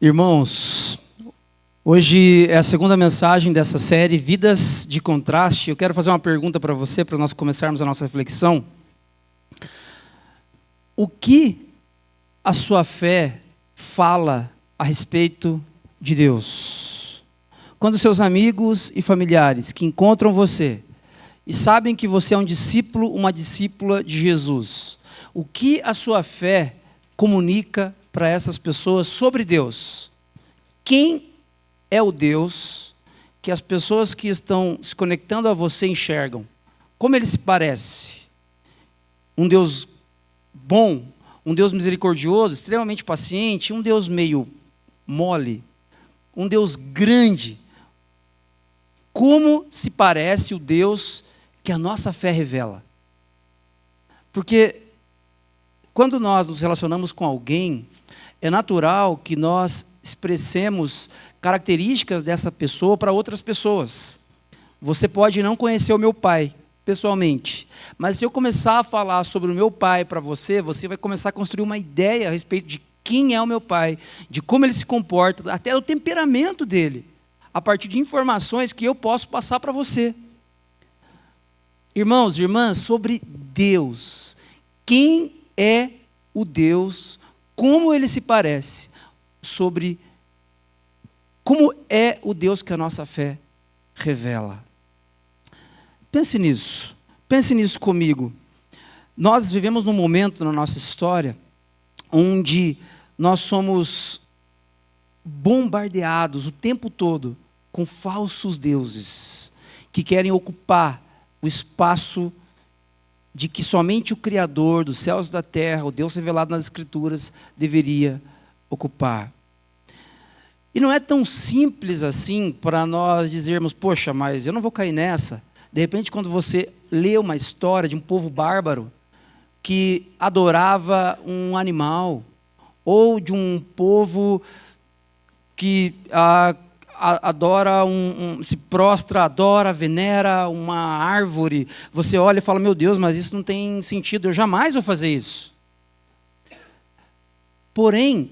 Irmãos, hoje é a segunda mensagem dessa série, Vidas de Contraste. Eu quero fazer uma pergunta para você, para nós começarmos a nossa reflexão. O que a sua fé fala a respeito de Deus? Quando seus amigos e familiares que encontram você e sabem que você é um discípulo, uma discípula de Jesus, o que a sua fé comunica para essas pessoas sobre Deus? Quem é o Deus que as pessoas que estão se conectando a você enxergam? Como ele se parece? Um Deus bom, um Deus misericordioso, extremamente paciente, um Deus meio mole, um Deus grande. Como se parece o Deus que a nossa fé revela? Porque quando nós nos relacionamos com alguém, é natural que nós expressemos características dessa pessoa para outras pessoas. Você pode não conhecer o meu pai pessoalmente, mas se eu começar a falar sobre o meu pai para você, você vai começar a construir uma ideia a respeito de quem é o meu pai, de como ele se comporta, até o temperamento dele, a partir de informações que eu posso passar para você. Irmãos e irmãs, sobre Deus. Quem é o Deus? Como ele se parece? Sobre como é o Deus que a nossa fé revela. Pense nisso comigo. Nós vivemos num momento na nossa história onde nós somos bombardeados o tempo todo com falsos deuses que querem ocupar o espaço de que somente o Criador dos céus e da terra, o Deus revelado nas Escrituras, deveria ocupar. E não é tão simples assim para nós dizermos, poxa, mas eu não vou cair nessa. De repente, quando você lê uma história de um povo bárbaro que adorava um animal, ou de um povo que adora, se prostra, adora, venera uma árvore, você olha e fala, meu Deus, mas isso não tem sentido, eu jamais vou fazer isso. Porém,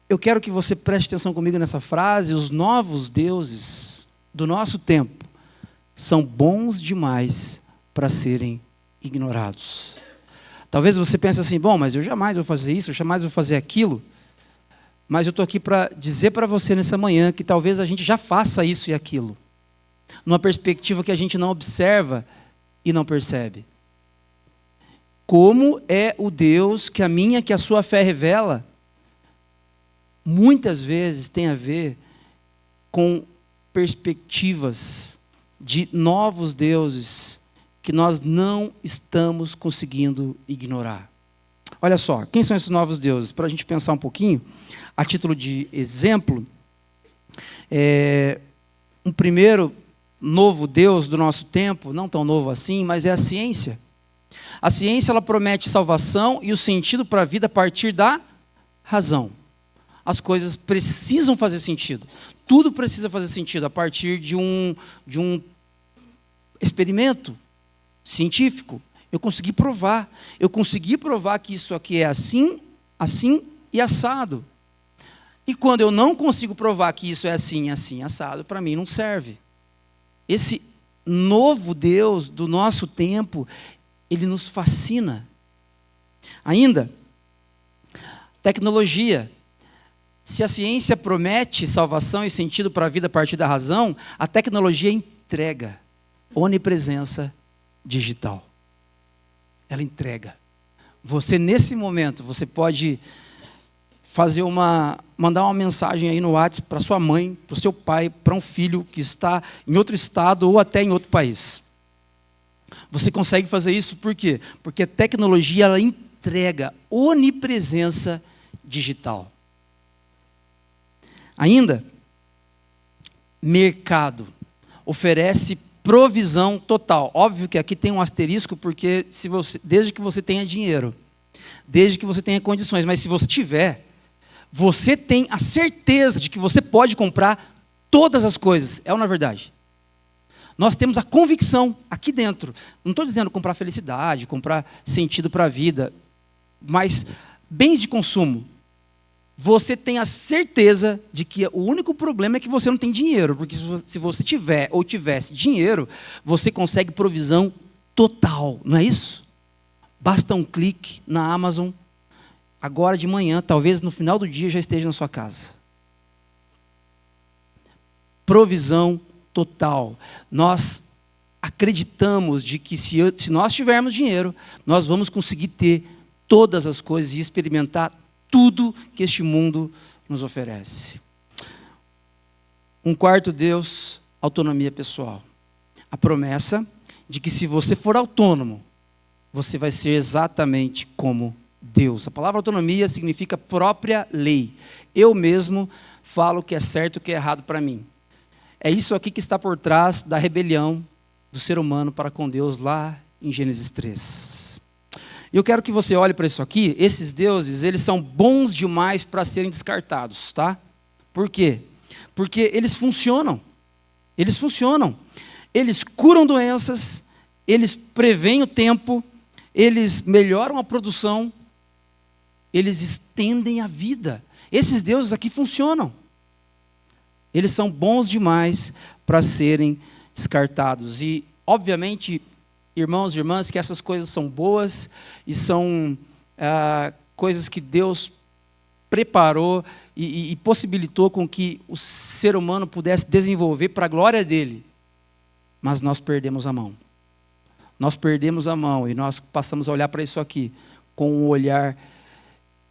eu quero que você preste atenção comigo nessa frase, os novos deuses do nosso tempo são bons demais para serem ignorados. Talvez você pense assim, bom, mas eu jamais vou fazer isso, eu jamais vou fazer aquilo. Mas eu estou aqui para dizer para você nessa manhã que talvez a gente já faça isso e aquilo, numa perspectiva que a gente não observa e não percebe. Como é o Deus que a minha, que a sua fé revela, muitas vezes tem a ver com perspectivas de novos deuses que nós não estamos conseguindo ignorar. Olha só, quem são esses novos deuses? Para a gente pensar um pouquinho, a título de exemplo, um primeiro novo Deus do nosso tempo, não tão novo assim, mas é a ciência. A ciência, ela promete salvação e o sentido para a vida a partir da razão. As coisas precisam fazer sentido. Tudo precisa fazer sentido a partir de um experimento científico. Eu consegui provar que isso aqui é assim, assim e assado. E quando eu não consigo provar que isso é assim, assim, assado, para mim não serve. Esse novo Deus do nosso tempo, ele nos fascina. Ainda, tecnologia. Se a ciência promete salvação e sentido para a vida a partir da razão, a tecnologia entrega onipresença digital. Ela entrega. Você, nesse momento, você pode mandar uma mensagem aí no WhatsApp para sua mãe, para o seu pai, para um filho que está em outro estado ou até em outro país. Você consegue fazer isso por quê? Porque a tecnologia, ela entrega onipresença digital. Ainda, mercado oferece provisão total. Óbvio que aqui tem um asterisco, porque desde que você tenha dinheiro, desde que você tenha condições, mas se você tiver, você tem a certeza de que você pode comprar todas as coisas. É ou não é verdade? Nós temos a convicção aqui dentro. Não estou dizendo comprar felicidade, comprar sentido para a vida, mas bens de consumo. você tem a certeza de que o único problema é que você não tem dinheiro, porque se você tiver ou tivesse dinheiro, você consegue provisão total, não é isso? Basta um clique na Amazon, agora de manhã, talvez no final do dia já esteja na sua casa. Provisão total. Nós acreditamos de que se nós tivermos dinheiro, nós vamos conseguir ter todas as coisas e experimentar tudo que este mundo nos oferece. Um quarto Deus, autonomia pessoal. A promessa de que se você for autônomo, você vai ser exatamente como Deus. A palavra autonomia significa própria lei. Eu mesmo falo o que é certo e o que é errado para mim. É isso aqui que está por trás da rebelião do ser humano para com Deus lá em Gênesis 3. Eu quero que você olhe para isso aqui. Esses deuses, eles são bons demais para serem descartados, tá? Por quê? Porque eles funcionam. Eles funcionam. Eles curam doenças, eles preveem o tempo, eles melhoram a produção, eles estendem a vida. Esses deuses aqui funcionam. Eles são bons demais para serem descartados. E, obviamente, irmãos e irmãs, que essas coisas são boas e são coisas que Deus preparou e possibilitou com que o ser humano pudesse desenvolver para a glória dele. Mas nós perdemos a mão. Nós perdemos a mão e nós passamos a olhar para isso aqui com um olhar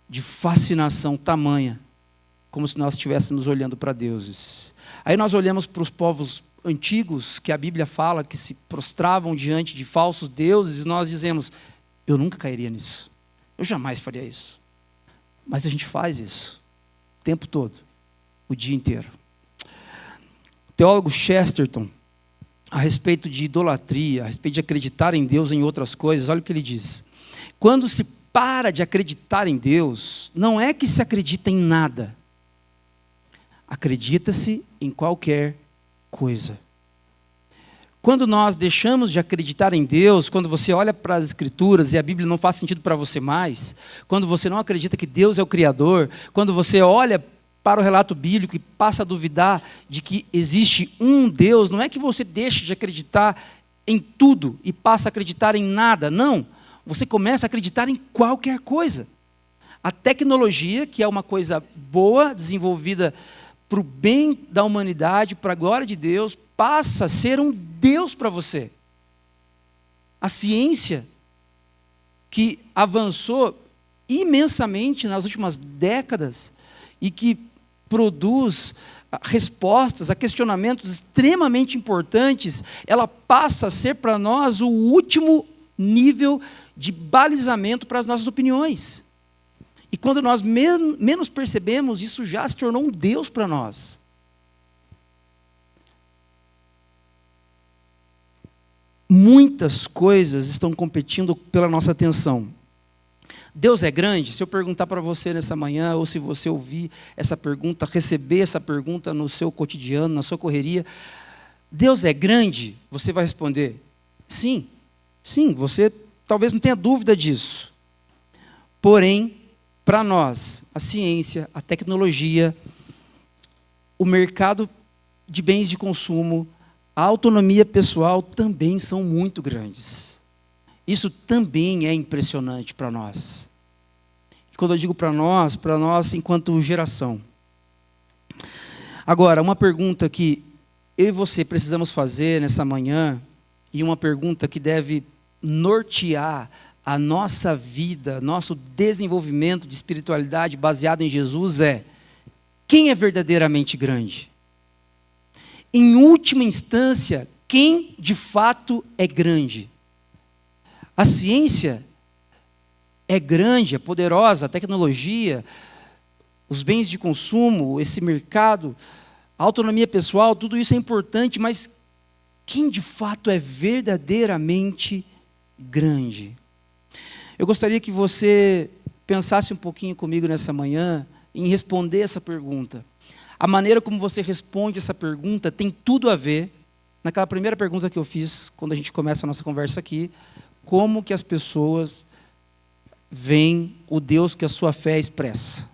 de fascinação tamanha, como se nós estivéssemos olhando para deuses. Aí nós olhamos para os povos antigos, que a Bíblia fala, que se prostravam diante de falsos deuses, e nós dizemos, eu nunca cairia nisso. Eu jamais faria isso. Mas a gente faz isso o tempo todo, o dia inteiro. O teólogo Chesterton, a respeito de idolatria, a respeito de acreditar em Deus em outras coisas, olha o que ele diz. Quando se para de acreditar em Deus, não é que se acredita em nada. Acredita-se em qualquer coisa. Quando nós deixamos de acreditar em Deus, quando você olha para as Escrituras e a Bíblia não faz sentido para você mais, quando você não acredita que Deus é o Criador, quando você olha para o relato bíblico e passa a duvidar de que existe um Deus, não é que você deixe de acreditar em tudo e passa a acreditar em nada, não. Você começa a acreditar em qualquer coisa. A tecnologia, que é uma coisa boa, desenvolvida para o bem da humanidade, para a glória de Deus, passa a ser um Deus para você. A ciência, que avançou imensamente nas últimas décadas e que produz respostas a questionamentos extremamente importantes, ela passa a ser para nós o último nível de balizamento para as nossas opiniões. E quando nós menos percebemos, isso já se tornou um Deus para nós. Muitas coisas estão competindo pela nossa atenção. Deus é grande? Se eu perguntar para você nessa manhã, ou se você ouvir essa pergunta, receber essa pergunta no seu cotidiano, na sua correria, Deus é grande? Você vai responder, sim. Sim, você talvez não tenha dúvida disso. Porém, para nós, a ciência, a tecnologia, o mercado de bens de consumo, a autonomia pessoal também são muito grandes. Isso também é impressionante para nós. E quando eu digo para nós enquanto geração. Agora, uma pergunta que eu e você precisamos fazer nessa manhã, e uma pergunta que deve nortear a nossa vida, nosso desenvolvimento de espiritualidade baseado em Jesus é: quem é verdadeiramente grande? Em última instância, quem de fato é grande? A ciência é grande, é poderosa, a tecnologia, os bens de consumo, esse mercado, a autonomia pessoal, tudo isso é importante, mas quem de fato é verdadeiramente grande? Eu gostaria que você pensasse um pouquinho comigo nessa manhã em responder essa pergunta. A maneira como você responde essa pergunta tem tudo a ver, naquela primeira pergunta que eu fiz, quando a gente começa a nossa conversa aqui, como que as pessoas veem o Deus que a sua fé expressa?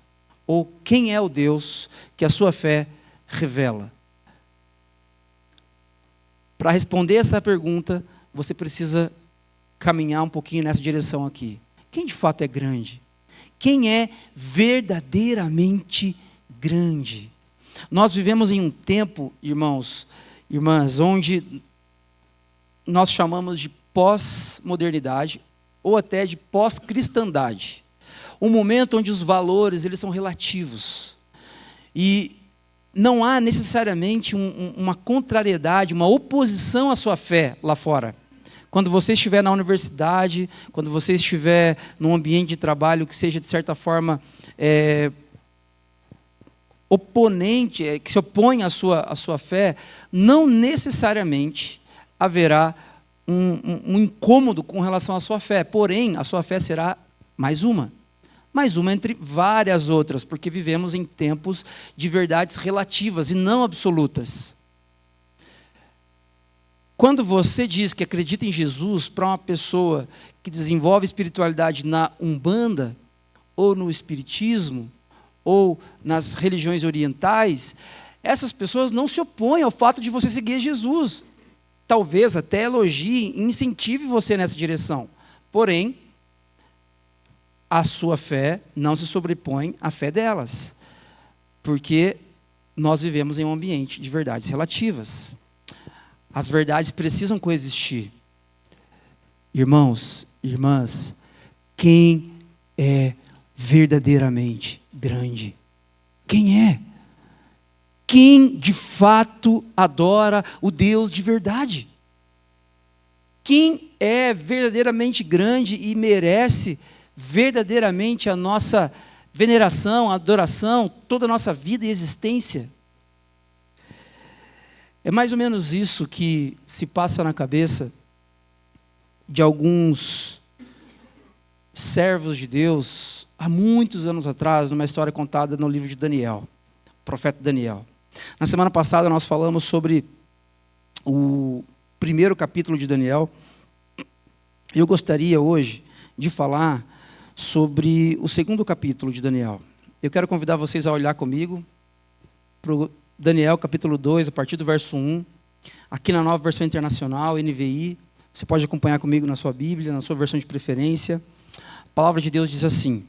Ou quem é o Deus que a sua fé revela? Para responder essa pergunta, você precisa caminhar um pouquinho nessa direção aqui. Quem de fato é grande? Quem é verdadeiramente grande? Nós vivemos em um tempo, irmãos, irmãs, onde nós chamamos de pós-modernidade ou até de pós-cristandade. Um momento onde os valores eles são relativos. E não há necessariamente uma contrariedade, uma oposição à sua fé lá fora. Quando você estiver na universidade, quando você estiver num ambiente de trabalho que seja, de certa forma, oponente, que se opõe à sua fé, não necessariamente haverá um incômodo com relação à sua fé. Porém, a sua fé será mais uma entre várias outras, porque vivemos em tempos de verdades relativas e não absolutas. Quando você diz que acredita em Jesus para uma pessoa que desenvolve espiritualidade na Umbanda, ou no Espiritismo, ou nas religiões orientais, essas pessoas não se opõem ao fato de você seguir Jesus. Talvez até elogie e incentive você nessa direção. Porém, a sua fé não se sobrepõe à fé delas. Porque nós vivemos em um ambiente de verdades relativas. As verdades precisam coexistir. Irmãos, irmãs, quem é verdadeiramente grande? Quem é? Quem de fato adora o Deus de verdade? Quem é verdadeiramente grande e merece verdadeiramente a nossa veneração, a adoração, toda a nossa vida e existência? É mais ou menos isso que se passa na cabeça de alguns servos de Deus há muitos anos atrás, numa história contada no livro de Daniel, o profeta Daniel. Na semana passada nós falamos sobre o primeiro capítulo de Daniel. Eu gostaria hoje de falar sobre o segundo capítulo de Daniel. Eu quero convidar vocês a olhar comigo para o Daniel capítulo 2, a partir do verso 1, aqui na Nova Versão Internacional, NVI, você pode acompanhar comigo na sua Bíblia, na sua versão de preferência. A palavra de Deus diz assim,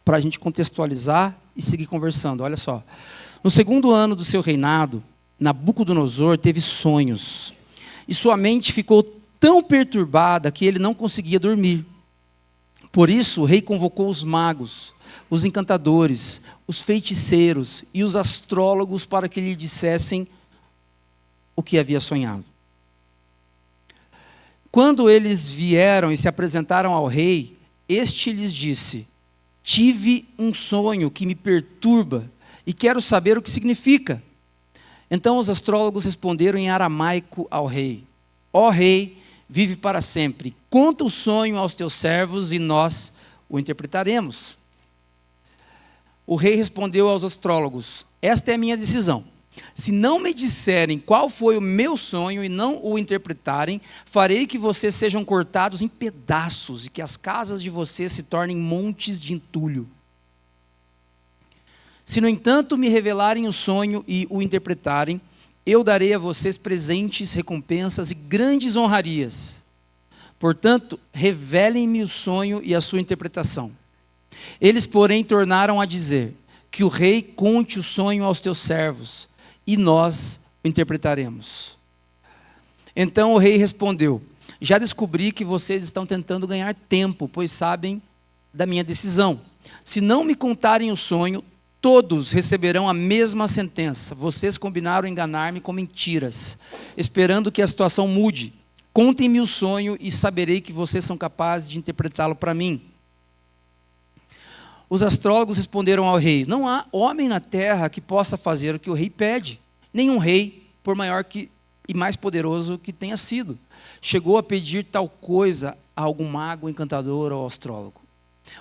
para a gente contextualizar e seguir conversando, olha só. No segundo ano do seu reinado, Nabucodonosor teve sonhos, e sua mente ficou tão perturbada que ele não conseguia dormir. Por isso o rei convocou os magos, os encantadores, os feiticeiros e os astrólogos para que lhe dissessem o que havia sonhado. Quando eles vieram e se apresentaram ao rei, este lhes disse: tive um sonho que me perturba e quero saber o que significa. Então os astrólogos responderam em aramaico ao rei: ó rei, vive para sempre, conta o sonho aos teus servos e nós o interpretaremos. O rei respondeu aos astrólogos: esta é a minha decisão. Se não me disserem qual foi o meu sonho e não o interpretarem, farei que vocês sejam cortados em pedaços e que as casas de vocês se tornem montes de entulho. Se, no entanto, me revelarem o sonho e o interpretarem, eu darei a vocês presentes, recompensas e grandes honrarias. Portanto, revelem-me o sonho e a sua interpretação. Eles, porém, tornaram a dizer: que o rei conte o sonho aos teus servos, e nós o interpretaremos. Então o rei respondeu: já descobri que vocês estão tentando ganhar tempo, pois sabem da minha decisão. Se não me contarem o sonho, todos receberão a mesma sentença. Vocês combinaram enganar-me com mentiras, esperando que a situação mude. Contem-me o sonho e saberei que vocês são capazes de interpretá-lo para mim. Os astrólogos responderam ao rei: não há homem na terra que possa fazer o que o rei pede. Nenhum rei, por maior e mais poderoso que tenha sido, chegou a pedir tal coisa a algum mago, encantador ou astrólogo.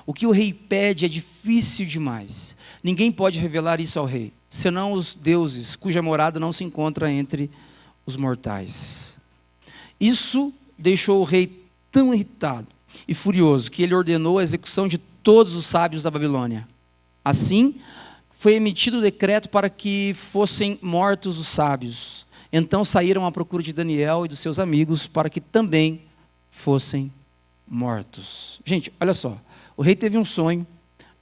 O que o rei pede é difícil demais. Ninguém pode revelar isso ao rei, senão os deuses, cuja morada não se encontra entre os mortais. Isso deixou o rei tão irritado e furioso que ele ordenou a execução de todos os sábios da Babilônia. Assim, foi emitido o decreto para que fossem mortos os sábios. Então saíram à procura de Daniel e dos seus amigos para que também fossem mortos. Gente, olha só. O rei teve um sonho.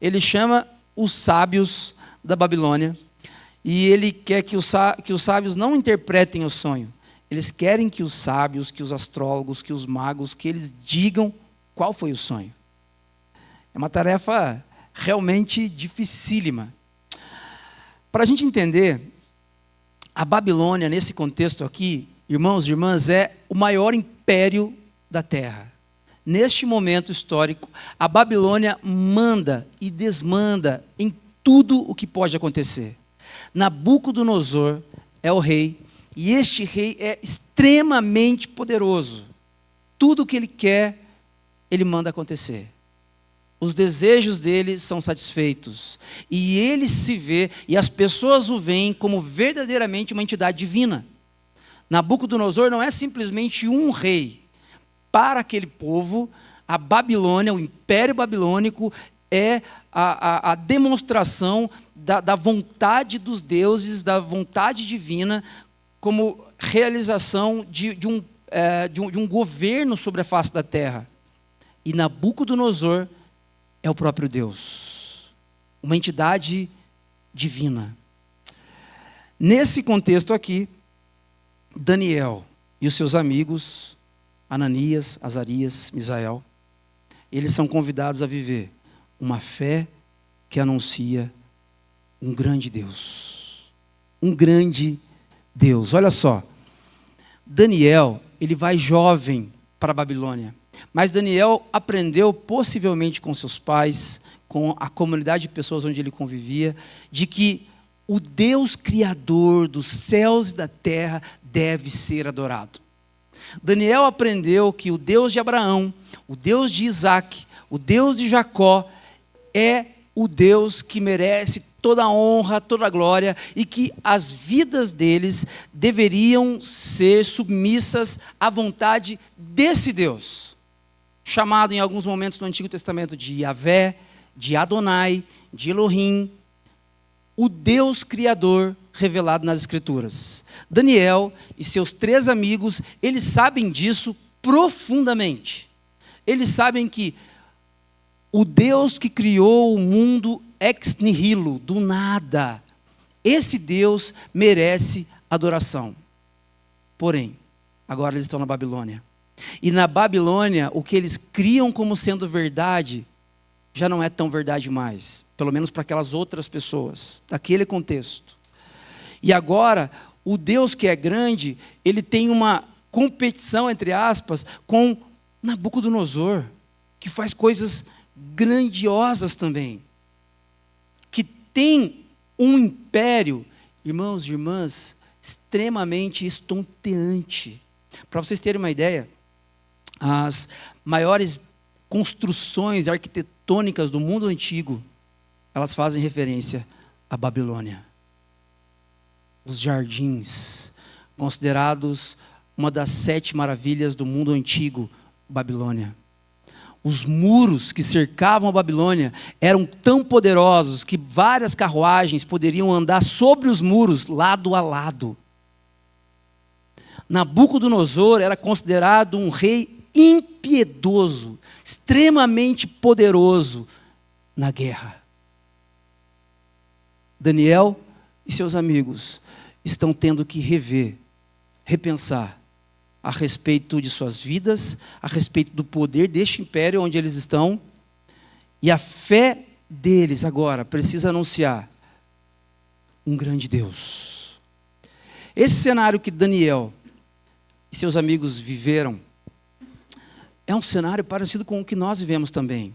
Ele chama os sábios da Babilônia e ele quer que os sábios não interpretem o sonho. Eles querem que os sábios, que os astrólogos, que os magos, que eles digam qual foi o sonho. É uma tarefa realmente dificílima. Para a gente entender, a Babilônia, nesse contexto aqui, irmãos e irmãs, é o maior império da terra. Neste momento histórico, a Babilônia manda e desmanda em tudo o que pode acontecer. Nabucodonosor é o rei, e este rei é extremamente poderoso. Tudo o que ele quer, ele manda acontecer. Os desejos dele são satisfeitos. E ele se vê, e as pessoas o veem como verdadeiramente uma entidade divina. Nabucodonosor não é simplesmente um rei. Para aquele povo, a Babilônia, o Império Babilônico, é a demonstração da vontade dos deuses, da vontade divina, como realização de um governo sobre a face da terra. E Nabucodonosor é o próprio Deus, uma entidade divina. Nesse contexto aqui, Daniel e os seus amigos, Ananias, Azarias, Misael, eles são convidados a viver uma fé que anuncia um grande Deus. Um grande Deus. Olha só, Daniel, ele vai jovem para a Babilônia. Mas Daniel aprendeu, possivelmente com seus pais, com a comunidade de pessoas onde ele convivia, de que o Deus Criador dos céus e da terra deve ser adorado. Daniel aprendeu que o Deus de Abraão, o Deus de Isaac, o Deus de Jacó, é o Deus que merece toda a honra, toda a glória, e que as vidas deles deveriam ser submissas à vontade desse Deus, chamado em alguns momentos no Antigo Testamento de Yahvé, de Adonai, de Elohim, o Deus Criador revelado nas Escrituras. Daniel e seus 3 amigos, eles sabem disso profundamente. Eles sabem que o Deus que criou o mundo ex nihilo, do nada, esse Deus merece adoração. Porém, agora eles estão na Babilônia. E na Babilônia, o que eles criam como sendo verdade, já não é tão verdade mais. Pelo menos para aquelas outras pessoas, daquele contexto. E agora, o Deus que é grande, ele tem uma competição, entre aspas, com Nabucodonosor, que faz coisas grandiosas também. Que tem um império, irmãos e irmãs, extremamente estonteante. Para vocês terem uma ideia, as maiores construções arquitetônicas do mundo antigo, elas fazem referência à Babilônia. Os jardins, considerados uma das 7 maravilhas do mundo antigo, Babilônia. Os muros que cercavam a Babilônia eram tão poderosos que várias carruagens poderiam andar sobre os muros, lado a lado. Nabucodonosor era considerado um rei impiedoso, extremamente poderoso na guerra. Daniel e seus amigos estão tendo que repensar a respeito de suas vidas, a respeito do poder deste império onde eles estão, e a fé deles agora precisa anunciar um grande Deus. Esse cenário que Daniel e seus amigos viveram é um cenário parecido com o que nós vivemos também.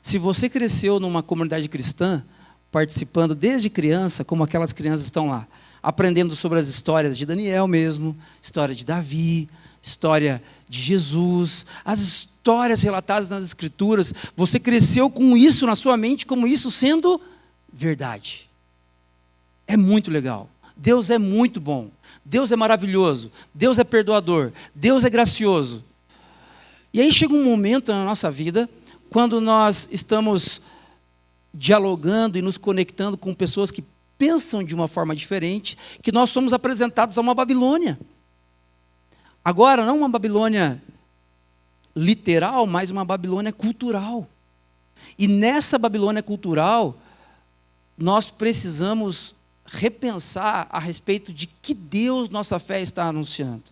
Se você cresceu numa comunidade cristã, participando desde criança, como aquelas crianças estão lá, aprendendo sobre as histórias de Daniel mesmo, história de Davi, história de Jesus, as histórias relatadas nas Escrituras, você cresceu com isso na sua mente, como isso sendo verdade. É muito legal. Deus é muito bom. Deus é maravilhoso. Deus é perdoador. Deus é gracioso. E aí chega um momento na nossa vida, quando nós estamos dialogando e nos conectando com pessoas que pensam de uma forma diferente, que nós somos apresentados a uma Babilônia. Agora, não uma Babilônia literal, mas uma Babilônia cultural. E nessa Babilônia cultural, nós precisamos repensar a respeito de que Deus nossa fé está anunciando.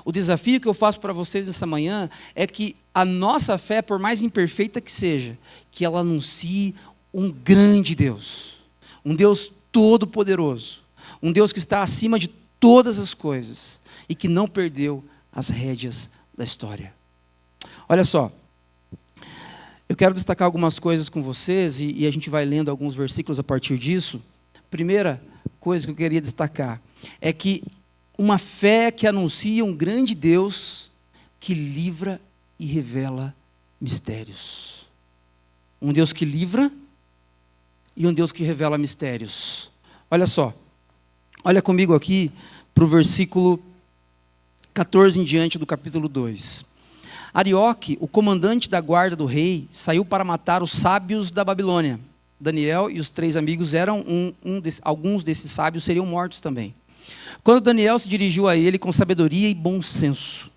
O desafio que eu faço para vocês nessa manhã é que a nossa fé, por mais imperfeita que seja, que ela anuncie um grande Deus, um Deus todo-poderoso, um Deus que está acima de todas as coisas e que não perdeu as rédeas da história. Olha só, eu quero destacar algumas coisas com vocês e a gente vai lendo alguns versículos a partir disso. Primeira coisa que eu queria destacar é que uma fé que anuncia um grande Deus que livra e revela mistérios. Um Deus que livra e um Deus que revela mistérios. Olha só, olha comigo aqui para o versículo 14 em diante do capítulo 2. Arioque, o comandante da guarda do rei, saiu para matar os sábios da Babilônia. Daniel e os 3 amigos eram alguns desses sábios seriam mortos também. Quando Daniel se dirigiu a ele com sabedoria e bom senso,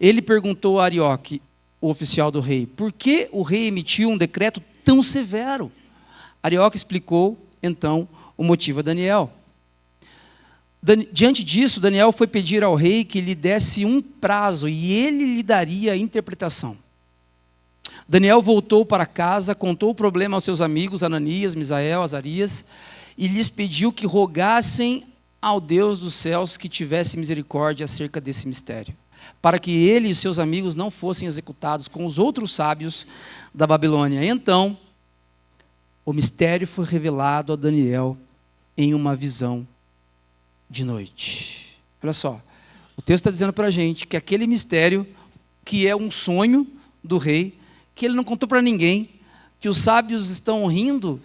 ele perguntou a Arioque, o oficial do rei, por que o rei emitiu um decreto tão severo? Arioque explicou, então, o motivo a Daniel. Diante disso, Daniel foi pedir ao rei que lhe desse um prazo e ele lhe daria a interpretação. Daniel voltou para casa, contou o problema aos seus amigos, Ananias, Misael, Azarias, e lhes pediu que rogassem ao Deus dos céus que tivesse misericórdia acerca desse mistério, para que ele e os seus amigos não fossem executados com os outros sábios da Babilônia. Então, o mistério foi revelado a Daniel em uma visão de noite. Olha só, o texto está dizendo para a gente que aquele mistério, que é um sonho do rei, que ele não contou para ninguém, que os sábios estão rindo,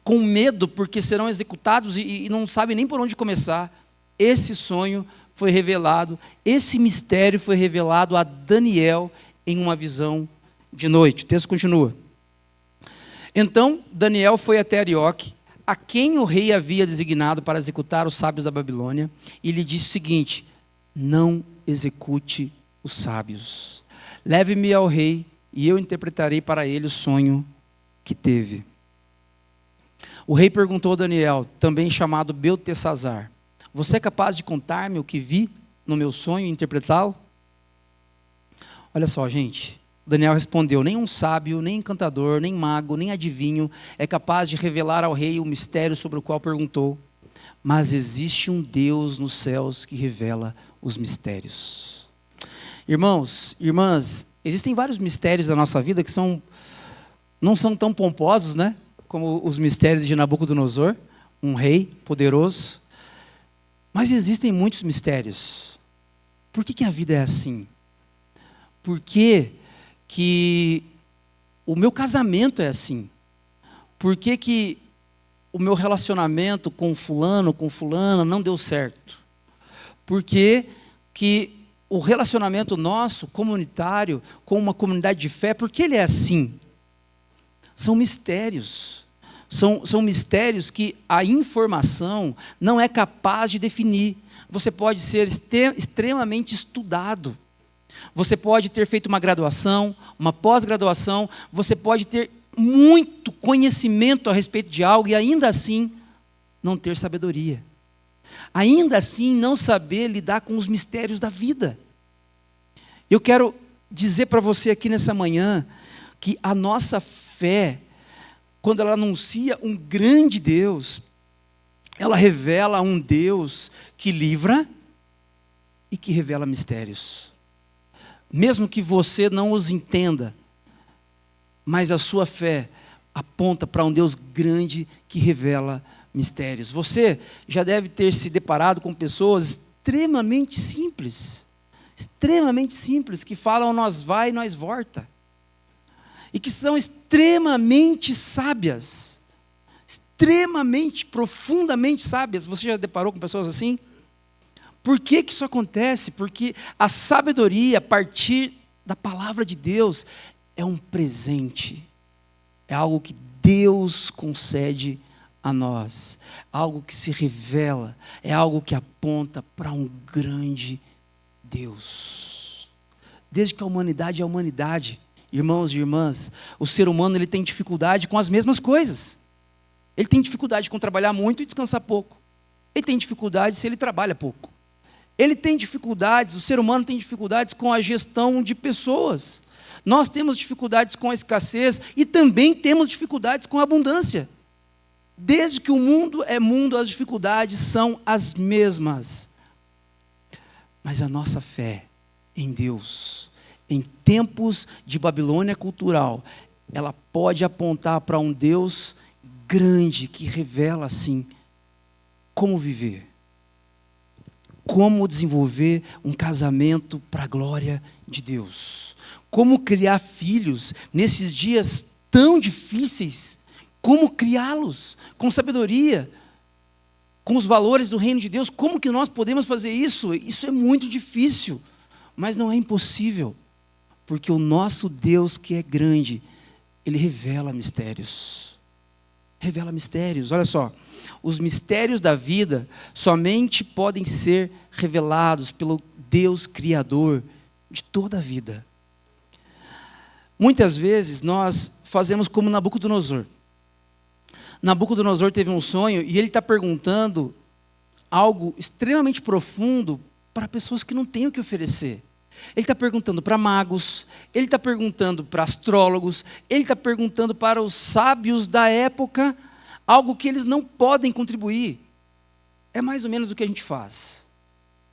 com medo, porque serão executados e não sabem nem por onde começar. Esse sonho foi revelado, esse mistério foi revelado a Daniel em uma visão de noite. O texto continua. Então, Daniel foi até Arioque, a quem o rei havia designado para executar os sábios da Babilônia, e lhe disse o seguinte: não execute os sábios. Leve-me ao rei, e eu interpretarei para ele o sonho que teve. O rei perguntou a Daniel, também chamado Beltesazar: você é capaz de contar-me o que vi no meu sonho e interpretá-lo? Olha só, gente. Daniel respondeu: nenhum sábio, nem encantador, nem mago, nem adivinho é capaz de revelar ao rei o mistério sobre o qual perguntou. Mas existe um Deus nos céus que revela os mistérios. Irmãos, irmãs, existem vários mistérios da nossa vida que não são tão pomposos, né? Como os mistérios de Nabucodonosor, um rei poderoso. Mas existem muitos mistérios. Por que a vida é assim? Por que o meu casamento é assim? Por que o meu relacionamento com fulano, com fulana não deu certo? Por que o relacionamento nosso, comunitário, com uma comunidade de fé, por que ele é assim? São mistérios. São mistérios que a informação não é capaz de definir. Você pode ser extremamente estudado. Você pode ter feito uma graduação, uma pós-graduação. Você pode ter muito conhecimento a respeito de algo e ainda assim não ter sabedoria. Ainda assim não saber lidar com os mistérios da vida. Eu quero dizer para você aqui nessa manhã que a nossa fé, quando ela anuncia um grande Deus, ela revela um Deus que livra e que revela mistérios. Mesmo que você não os entenda, mas a sua fé aponta para um Deus grande que revela mistérios. Você já deve ter se deparado com pessoas extremamente simples, que falam nós vai, nós volta. E que são extremamente sábias, extremamente, profundamente sábias. Você já deparou com pessoas assim? Por que isso acontece? Porque a sabedoria, a partir da palavra de Deus, é um presente. É algo que Deus concede a nós. Algo que se revela, é algo que aponta para um grande Deus. Desde que a humanidade é a humanidade, irmãos e irmãs, o ser humano ele tem dificuldade com as mesmas coisas. Ele tem dificuldade com trabalhar muito e descansar pouco. Ele tem dificuldade se ele trabalha pouco. Ele tem dificuldades, o ser humano tem dificuldades com a gestão de pessoas. Nós temos dificuldades com a escassez e também temos dificuldades com a abundância. Desde que o mundo é mundo, as dificuldades são as mesmas. Mas a nossa fé em Deus, em tempos de Babilônia cultural, ela pode apontar para um Deus grande que revela, assim, como viver. Como desenvolver um casamento para a glória de Deus. Como criar filhos nesses dias tão difíceis. Como criá-los com sabedoria, com os valores do reino de Deus. Como que nós podemos fazer isso? Isso é muito difícil, mas não é impossível. Porque o nosso Deus que é grande, Ele revela mistérios. Revela mistérios, olha só. Os mistérios da vida somente podem ser revelados pelo Deus Criador de toda a vida. Muitas vezes nós fazemos como Nabucodonosor. Nabucodonosor teve um sonho e ele está perguntando algo extremamente profundo para pessoas que não têm o que oferecer. Ele está perguntando para magos, ele está perguntando para astrólogos, ele está perguntando para os sábios da época, algo que eles não podem contribuir. É mais ou menos o que a gente faz.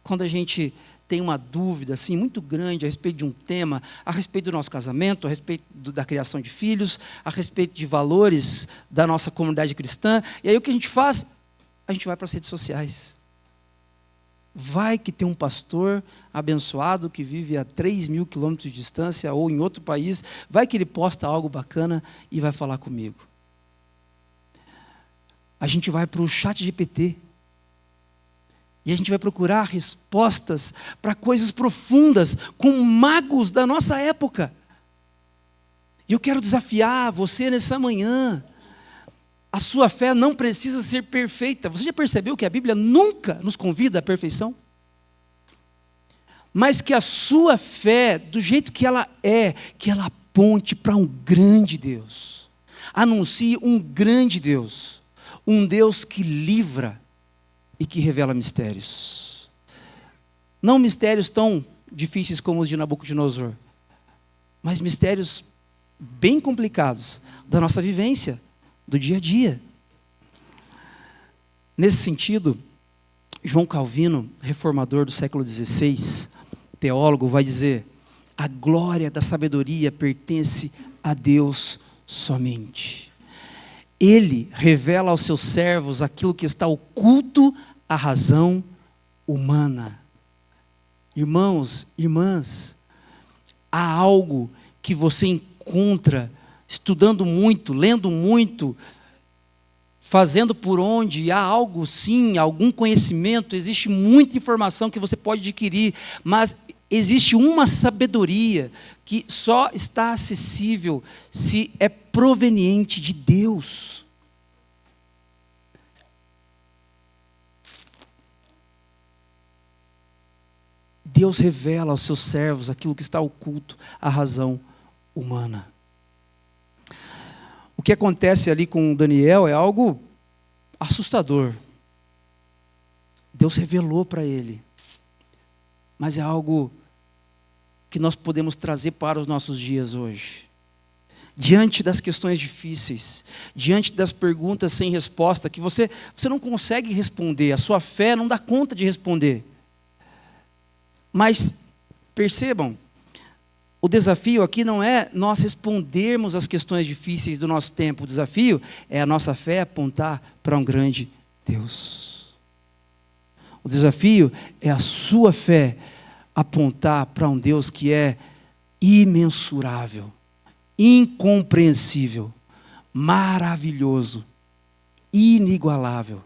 Quando a gente tem uma dúvida assim, muito grande a respeito de um tema, a respeito do nosso casamento, a respeito da criação de filhos, a respeito de valores da nossa comunidade cristã, e aí o que a gente faz? A gente vai para as redes sociais. Vai que tem um pastor abençoado que vive a 3.000 quilômetros de distância ou em outro país, vai que ele posta algo bacana e vai falar comigo. A gente vai para o ChatGPT e a gente vai procurar respostas para coisas profundas com magos da nossa época. E eu quero desafiar você nessa manhã. A sua fé não precisa ser perfeita. Você já percebeu que a Bíblia nunca nos convida à perfeição? Mas que a sua fé, do jeito que ela é, que ela aponte para um grande Deus. Anuncie um grande Deus. Um Deus que livra e que revela mistérios. Não mistérios tão difíceis como os de Nabucodonosor, mas mistérios bem complicados da nossa vivência, do dia a dia. Nesse sentido, João Calvino, reformador do século XVI, teólogo, vai dizer: a glória da sabedoria pertence a Deus somente. Ele revela aos seus servos aquilo que está oculto à razão humana. Irmãos, irmãs, há algo que você encontra estudando muito, lendo muito, fazendo por onde, há algo sim, algum conhecimento, existe muita informação que você pode adquirir, mas existe uma sabedoria que só está acessível se é proveniente de Deus. Deus revela aos seus servos aquilo que está oculto à razão humana. O que acontece ali com Daniel é algo assustador. Deus revelou para ele, mas é algo que nós podemos trazer para os nossos dias hoje. Diante das questões difíceis, diante das perguntas sem resposta, que você não consegue responder, a sua fé não dá conta de responder. Mas percebam, o desafio aqui não é nós respondermos às questões difíceis do nosso tempo. O desafio é a nossa fé apontar para um grande Deus. O desafio é a sua fé apontar para um Deus que é imensurável, incompreensível, maravilhoso, inigualável.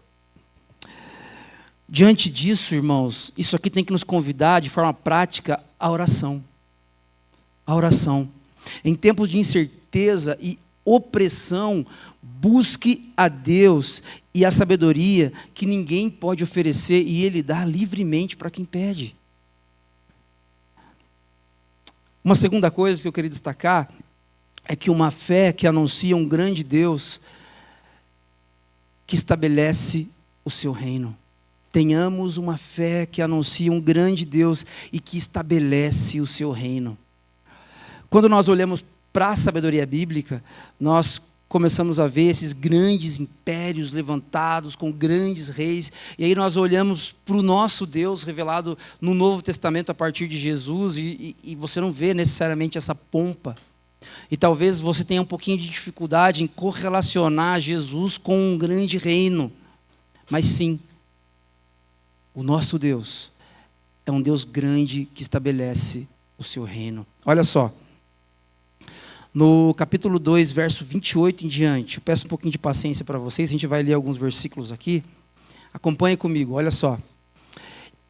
Diante disso, irmãos, isso aqui tem que nos convidar de forma prática à oração. A oração. Em tempos de incerteza e opressão, busque a Deus e a sabedoria que ninguém pode oferecer e Ele dá livremente para quem pede. Uma segunda coisa que eu queria destacar é que uma fé que anuncia um grande Deus que estabelece o seu reino. Tenhamos uma fé que anuncia um grande Deus e que estabelece o seu reino. Quando nós olhamos para a sabedoria bíblica, nós começamos a ver esses grandes impérios levantados com grandes reis, e aí nós olhamos para o nosso Deus revelado no Novo Testamento a partir de Jesus, e você não vê necessariamente essa pompa. E talvez você tenha um pouquinho de dificuldade em correlacionar Jesus com um grande reino. Mas sim, o nosso Deus é um Deus grande que estabelece o seu reino. Olha só, no capítulo 2, verso 28 em diante, eu peço um pouquinho de paciência para vocês, a gente vai ler alguns versículos aqui. Acompanhe comigo, olha só.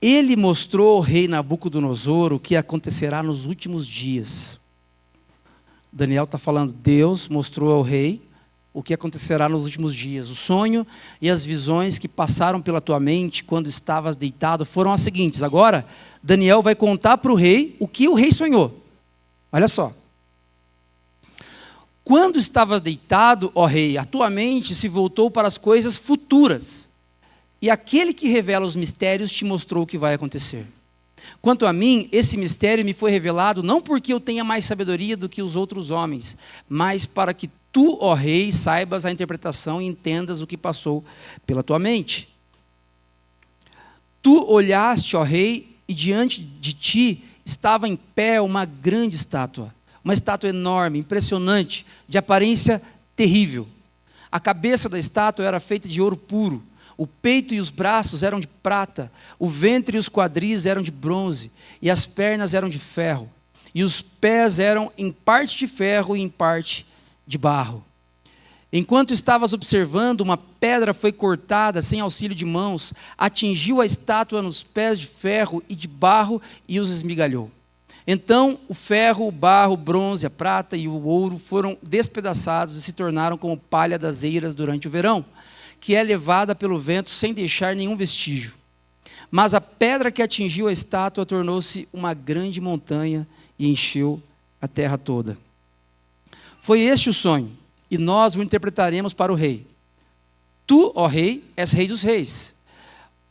Ele mostrou ao rei Nabucodonosor o que acontecerá nos últimos dias. Daniel está falando, Deus mostrou ao rei o que acontecerá nos últimos dias. O sonho e as visões que passaram pela tua mente quando estavas deitado foram as seguintes. Agora, Daniel vai contar para o rei o que o rei sonhou. Olha só. Quando estavas deitado, ó rei, a tua mente se voltou para as coisas futuras. E aquele que revela os mistérios te mostrou o que vai acontecer. Quanto a mim, esse mistério me foi revelado não porque eu tenha mais sabedoria do que os outros homens, mas para que tu, ó rei, saibas a interpretação e entendas o que passou pela tua mente. Tu olhaste, ó rei, e diante de ti estava em pé uma grande estátua. Uma estátua enorme, impressionante, de aparência terrível. A cabeça da estátua era feita de ouro puro. O peito e os braços eram de prata. O ventre e os quadris eram de bronze. E as pernas eram de ferro. E os pés eram em parte de ferro e em parte de barro. Enquanto estavas observando, uma pedra foi cortada sem auxílio de mãos, atingiu a estátua nos pés de ferro e de barro e os esmigalhou. Então o ferro, o barro, o bronze, a prata e o ouro foram despedaçados e se tornaram como palha das eiras durante o verão, que é levada pelo vento sem deixar nenhum vestígio. Mas a pedra que atingiu a estátua tornou-se uma grande montanha e encheu a terra toda. Foi este o sonho, e nós o interpretaremos para o rei. Tu, ó rei, és rei dos reis.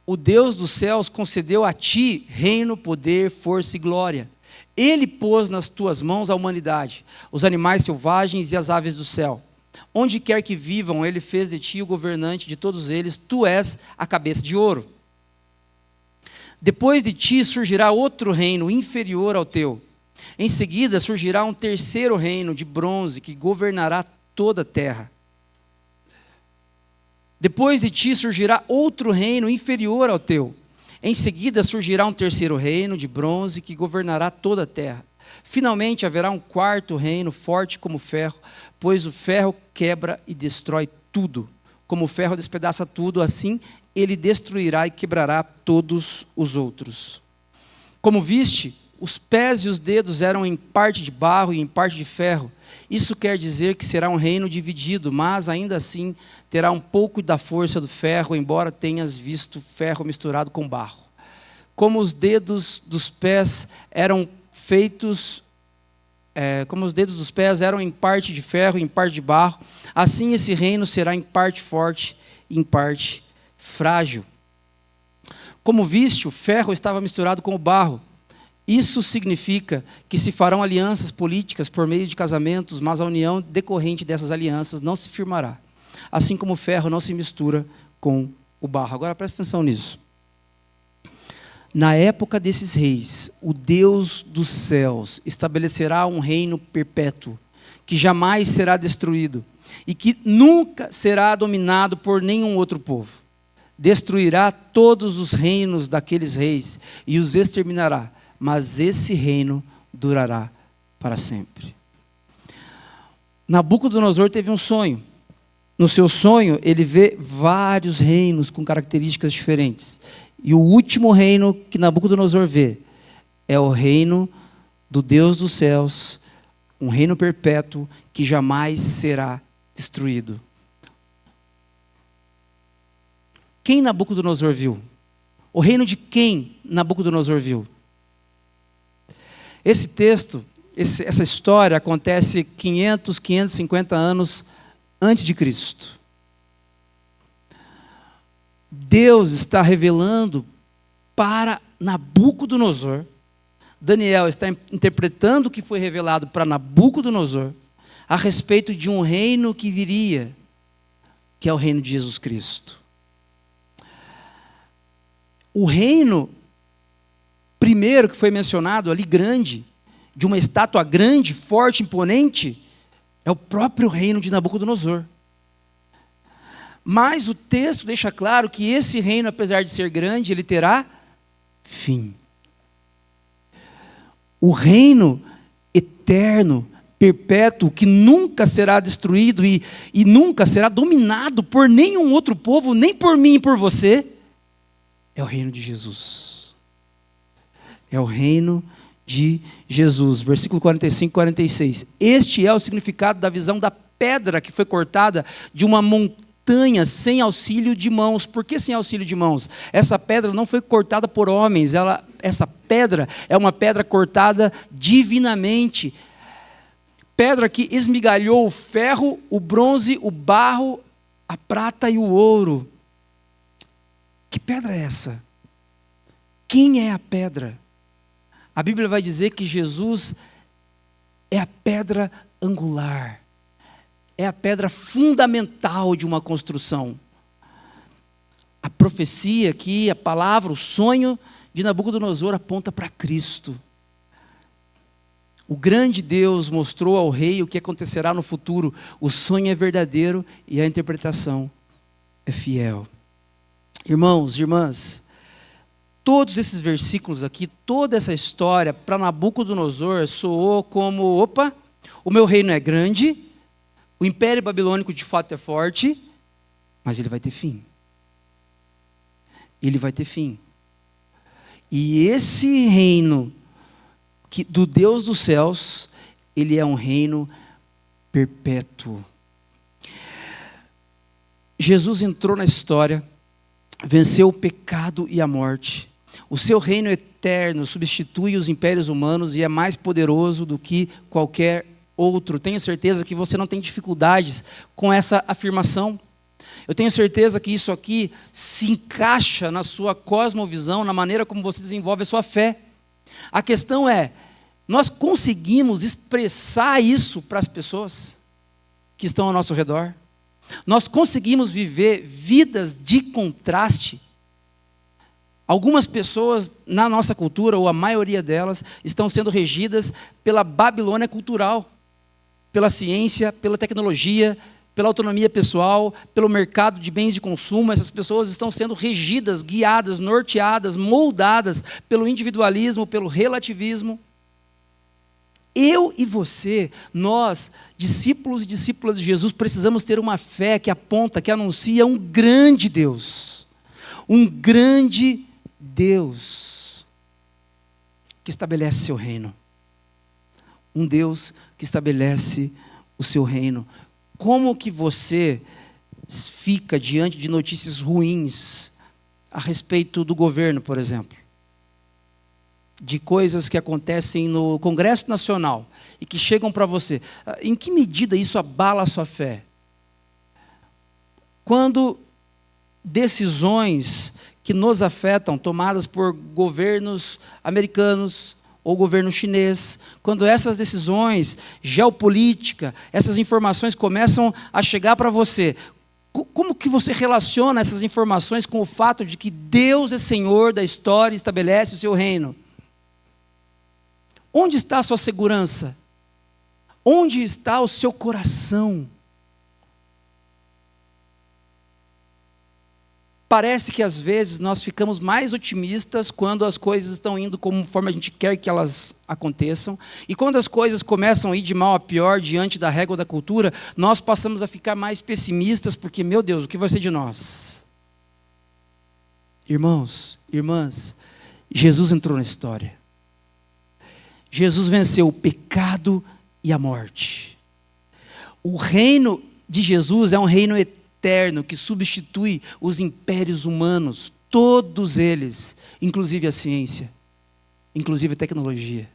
O Deus dos céus concedeu a ti reino, poder, força e glória. Ele pôs nas tuas mãos a humanidade, os animais selvagens e as aves do céu. Onde quer que vivam, ele fez de ti o governante de todos eles, tu és a cabeça de ouro. Depois de ti surgirá outro reino inferior ao teu. Em seguida surgirá um terceiro reino de bronze que governará toda a terra. Depois de ti surgirá outro reino inferior ao teu. Em seguida surgirá um terceiro reino de bronze que governará toda a terra. Finalmente haverá um quarto reino forte como ferro, pois o ferro quebra e destrói tudo. Como o ferro despedaça tudo, assim ele destruirá e quebrará todos os outros. Como viste, os pés e os dedos eram em parte de barro e em parte de ferro. Isso quer dizer que será um reino dividido, mas ainda assim terá um pouco da força do ferro, embora tenhas visto ferro misturado com barro. Como os dedos dos pés eram feitos, como os dedos dos pés eram em parte de ferro e em parte de barro, assim esse reino será em parte forte e em parte frágil. Como viste, o ferro estava misturado com o barro. Isso significa que se farão alianças políticas por meio de casamentos, mas a união decorrente dessas alianças não se firmará. Assim como o ferro não se mistura com o barro. Agora presta atenção nisso. Na época desses reis, o Deus dos céus estabelecerá um reino perpétuo, que jamais será destruído, e que nunca será dominado por nenhum outro povo. Destruirá todos os reinos daqueles reis e os exterminará, mas esse reino durará para sempre. Nabucodonosor teve um sonho. No seu sonho, ele vê vários reinos com características diferentes. E o último reino que Nabucodonosor vê é o reino do Deus dos céus, Um reino perpétuo que jamais será destruído. Quem Nabucodonosor viu? O reino de quem Nabucodonosor viu? Esse texto, essa história acontece 550 anos antes de Cristo. Deus está revelando para Nabucodonosor. Daniel está interpretando o que foi revelado para Nabucodonosor a respeito de um reino que viria, que é o reino de Jesus Cristo. O reino primeiro que foi mencionado ali, grande, de uma estátua grande, forte, imponente, é o próprio reino de Nabucodonosor. Mas o texto deixa claro que esse reino, apesar de ser grande, ele terá fim. O reino eterno, perpétuo, que nunca será destruído e nunca será dominado por nenhum outro povo, nem por mim e por você, é o reino de Jesus. É o reino de Jesus. Versículo 45 e 46. Este é o significado da visão da pedra que foi cortada de uma montanha sem auxílio de mãos. Por que sem auxílio de mãos? Essa pedra não foi cortada por homens. Essa pedra é uma pedra cortada divinamente. Pedra que esmigalhou o ferro, o bronze, o barro, a prata e o ouro. Que pedra é essa? Quem é a pedra? A Bíblia vai dizer que Jesus é a pedra angular. É a pedra fundamental de uma construção. A profecia aqui, a palavra, o sonho de Nabucodonosor aponta para Cristo. O grande Deus mostrou ao rei o que acontecerá no futuro. O sonho é verdadeiro e a interpretação é fiel. Irmãos, irmãs, todos esses versículos aqui, toda essa história, para Nabucodonosor soou como, o meu reino é grande, o império babilônico de fato é forte, mas ele vai ter fim. Ele vai ter fim. E esse reino do Deus dos céus, ele é um reino perpétuo. Jesus entrou na história, venceu o pecado e a morte. O seu reino eterno substitui os impérios humanos e é mais poderoso do que qualquer outro. Tenho certeza que você não tem dificuldades com essa afirmação. Eu tenho certeza que isso aqui se encaixa na sua cosmovisão, na maneira como você desenvolve a sua fé. A questão é, nós conseguimos expressar isso para as pessoas que estão ao nosso redor? Nós conseguimos viver vidas de contraste? Algumas pessoas na nossa cultura, ou a maioria delas, estão sendo regidas pela Babilônia cultural, pela ciência, pela tecnologia, pela autonomia pessoal, pelo mercado de bens de consumo. Essas pessoas estão sendo regidas, guiadas, norteadas, moldadas pelo individualismo, pelo relativismo. Eu e você, nós, discípulos e discípulas de Jesus, precisamos ter uma fé que aponta, que anuncia um grande Deus. Um grande Deus que estabelece seu reino. Um Deus que estabelece o seu reino. Como que você fica diante de notícias ruins a respeito do governo, por exemplo? De coisas que acontecem no Congresso Nacional e que chegam para você. Em que medida isso abala a sua fé? Quando decisões que nos afetam, tomadas por governos americanos ou governo chinês, quando essas decisões, geopolítica, essas informações começam a chegar para você, como que você relaciona essas informações com o fato de que Deus é Senhor da história e estabelece o seu reino? Onde está a sua segurança? Onde está o seu coração? Parece que às vezes nós ficamos mais otimistas quando as coisas estão indo conforme a gente quer que elas aconteçam. E quando as coisas começam a ir de mal a pior diante da régua da cultura, nós passamos a ficar mais pessimistas porque, meu Deus, o que vai ser de nós? Irmãos, irmãs, Jesus entrou na história. Jesus venceu o pecado e a morte. O reino de Jesus é um reino eterno que substitui os impérios humanos, todos eles, inclusive a ciência, inclusive a tecnologia,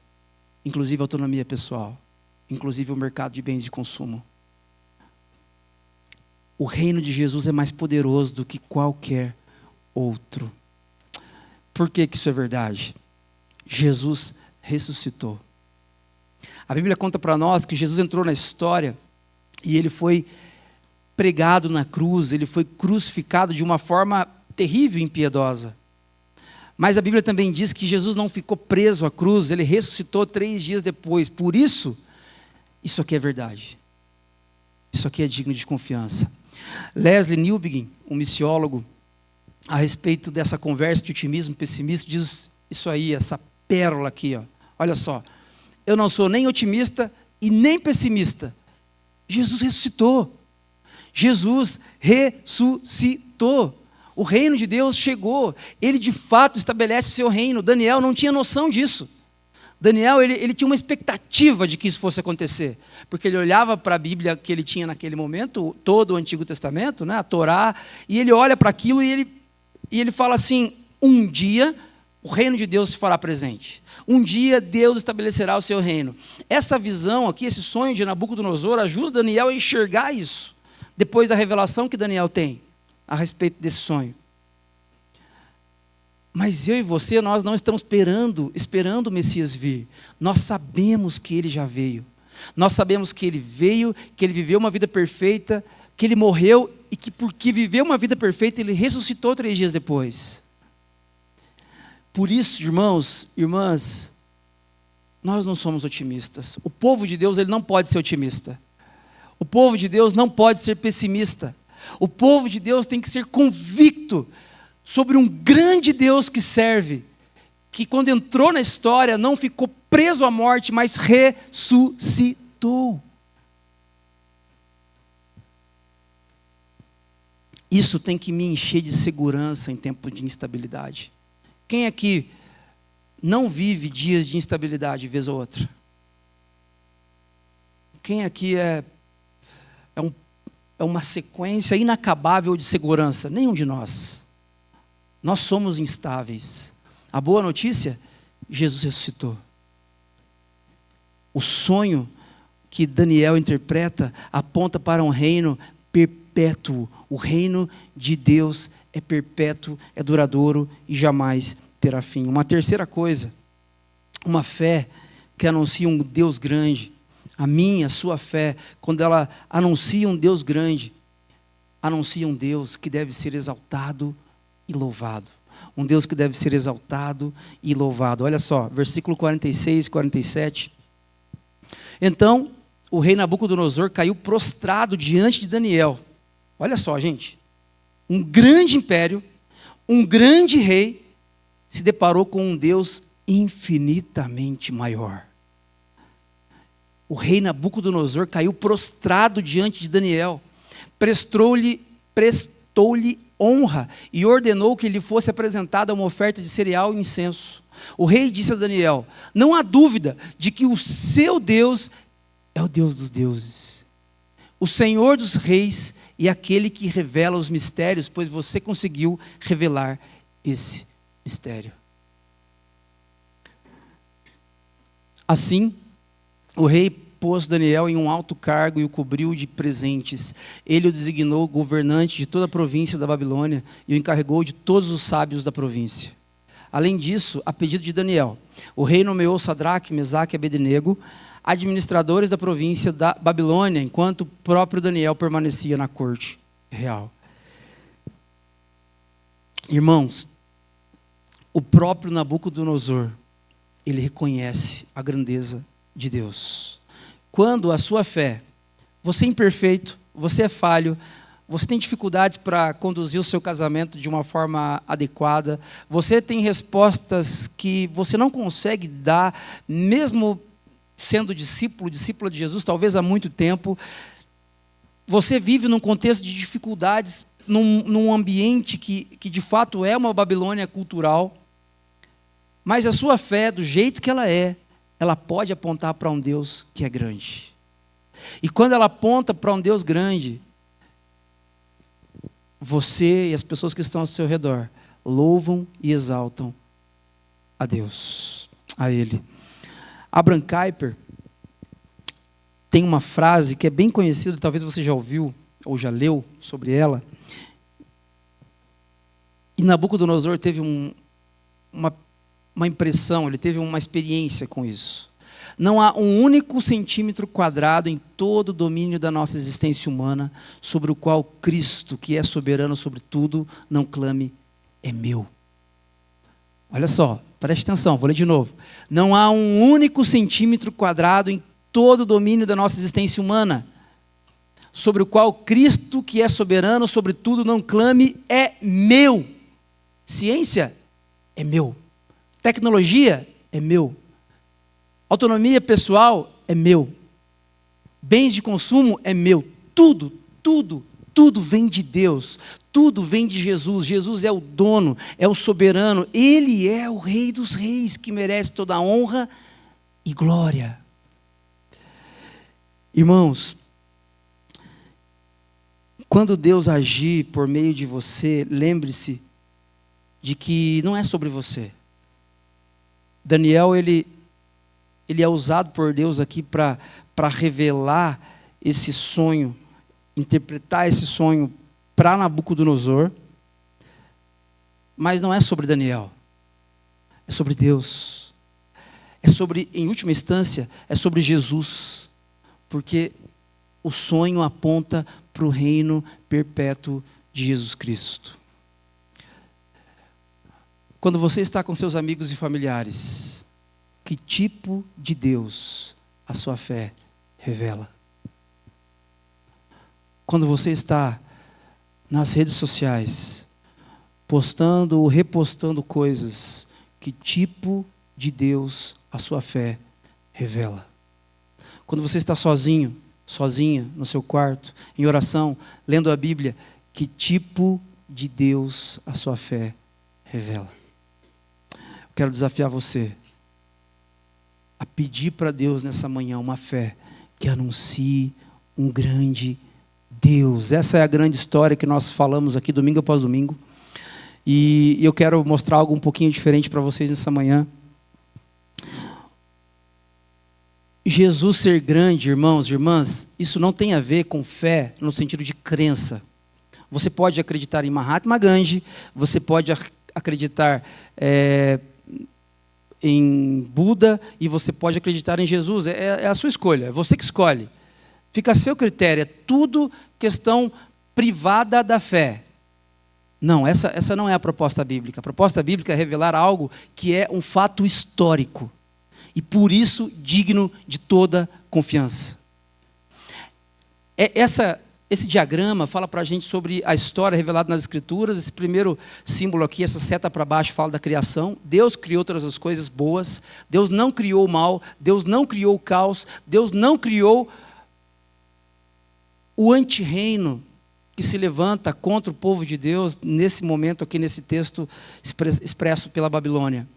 inclusive a autonomia pessoal, inclusive o mercado de bens de consumo. O reino de Jesus é mais poderoso do que qualquer outro. Por que isso é verdade? Jesus ressuscitou. A Bíblia conta para nós que Jesus entrou na história e ele foi pregado na cruz, ele foi crucificado de uma forma terrível e impiedosa. Mas a Bíblia também diz que Jesus não ficou preso à cruz, ele ressuscitou 3 dias depois. Por isso, isso aqui é verdade. Isso aqui é digno de confiança. Leslie Newbigin, um missiólogo, a respeito dessa conversa de otimismo e pessimismo, diz isso aí, essa pérola aqui, ó. Olha só, eu não sou nem otimista e nem pessimista. Jesus ressuscitou. Jesus ressuscitou. O reino de Deus chegou. Ele de fato estabelece o seu reino. Daniel não tinha noção disso. Daniel, ele tinha uma expectativa de que isso fosse acontecer. Porque ele olhava para a Bíblia que ele tinha naquele momento, todo o Antigo Testamento, né, a Torá, e ele olha para aquilo e ele fala assim, um dia o reino de Deus se fará presente. Um dia Deus estabelecerá o seu reino. Essa visão aqui, esse sonho de Nabucodonosor, ajuda Daniel a enxergar isso. Depois da revelação que Daniel tem a respeito desse sonho. Mas eu e você, nós não estamos esperando o Messias vir. Nós sabemos que ele já veio. Nós sabemos que ele veio, que ele viveu uma vida perfeita, que ele morreu e que porque viveu uma vida perfeita, ele ressuscitou 3 dias depois. Por isso, irmãos, irmãs, nós não somos otimistas. O povo de Deus, ele não pode ser otimista. O povo de Deus não pode ser pessimista. O povo de Deus tem que ser convicto sobre um grande Deus que serve, que quando entrou na história não ficou preso à morte, mas ressuscitou. Isso tem que me encher de segurança em tempo de instabilidade. Quem aqui não vive dias de instabilidade vez ou outra? Quem aqui é uma sequência inacabável de segurança? Nenhum de nós. Nós somos instáveis. A boa notícia, Jesus ressuscitou. O sonho que Daniel interpreta aponta para um reino perpétuo. O reino de Deus é perpétuo, é duradouro e jamais terá fim. Uma terceira coisa, uma fé que anuncia um Deus grande. A minha, a sua fé, quando ela anuncia um Deus grande, anuncia um Deus que deve ser exaltado e louvado. Um Deus que deve ser exaltado e louvado. Olha só, versículo 46 e 47. Então, o rei Nabucodonosor caiu prostrado diante de Daniel. Olha só, gente. Um grande império, um grande rei, se deparou com um Deus infinitamente maior. O rei Nabucodonosor caiu prostrado diante de Daniel, prestou-lhe honra e ordenou que lhe fosse apresentada uma oferta de cereal e incenso. O rei disse a Daniel: não há dúvida de que o seu Deus é o Deus dos deuses, o Senhor dos reis e aquele que revela os mistérios, pois você conseguiu revelar esse mistério. Assim, o rei pôs Daniel em um alto cargo e o cobriu de presentes. Ele o designou governante de toda a província da Babilônia e o encarregou de todos os sábios da província. Além disso, a pedido de Daniel, o rei nomeou Sadraque, Mesaque e Abednego administradores da província da Babilônia, enquanto o próprio Daniel permanecia na corte real. Irmãos, o próprio Nabucodonosor, ele reconhece a grandeza de Deus. Quando a sua fé, você é imperfeito, você é falho, você tem dificuldades para conduzir o seu casamento de uma forma adequada, você tem respostas que você não consegue dar, mesmo sendo discípula de Jesus, talvez há muito tempo, você vive num contexto de dificuldades, num ambiente que de fato é uma Babilônia cultural, mas a sua fé, do jeito que ela é ela pode apontar para um Deus que é grande. E quando ela aponta para um Deus grande, você e as pessoas que estão ao seu redor louvam e exaltam a Deus, a Ele. Abraham Kuyper tem uma frase que é bem conhecida, talvez você já ouviu ou já leu sobre ela. E Nabucodonosor teve uma impressão, ele teve uma experiência com isso. Não há um único centímetro quadrado em todo o domínio da nossa existência humana sobre o qual Cristo, que é soberano sobre tudo, não clame, é meu. Olha só, preste atenção, vou ler de novo. Não há um único centímetro quadrado em todo o domínio da nossa existência humana sobre o qual Cristo, que é soberano sobre tudo, não clame, é meu. Ciência é meu. Tecnologia é meu. Autonomia pessoal é meu. Bens de consumo é meu. Tudo vem de Deus. Tudo vem de Jesus. Jesus é o dono, é o soberano. Ele é o Rei dos Reis, que merece toda a honra e glória. Irmãos, quando Deus agir por meio de você, lembre-se de que não é sobre você. Daniel, ele é usado por Deus aqui para revelar esse sonho, interpretar esse sonho para Nabucodonosor, mas não é sobre Daniel, é sobre Deus, é sobre, em última instância, é sobre Jesus, porque o sonho aponta para o reino perpétuo de Jesus Cristo. Quando você está com seus amigos e familiares, que tipo de Deus a sua fé revela? Quando você está nas redes sociais, postando ou repostando coisas, que tipo de Deus a sua fé revela? Quando você está sozinho, sozinha no seu quarto, em oração, lendo a Bíblia, que tipo de Deus a sua fé revela? Quero desafiar você a pedir para Deus nessa manhã uma fé que anuncie um grande Deus. Essa é a grande história que nós falamos aqui domingo após domingo. E eu quero mostrar algo um pouquinho diferente para vocês nessa manhã. Jesus ser grande, irmãos e irmãs, isso não tem a ver com fé no sentido de crença. Você pode acreditar em Mahatma Gandhi, você pode acreditar em Buda e você pode acreditar em Jesus. É a sua escolha, é você que escolhe. Fica a seu critério, é tudo questão privada da fé. Não, essa não é a proposta bíblica. A proposta bíblica é revelar algo que é um fato histórico e por isso digno de toda confiança. Esse diagrama fala para a gente sobre a história revelada nas Escrituras. Esse primeiro símbolo aqui, essa seta para baixo, fala da criação. Deus criou todas as coisas boas. Deus não criou o mal. Deus não criou o caos. Deus não criou o antirreino que se levanta contra o povo de Deus nesse momento aqui, nesse texto expresso pela Babilônia.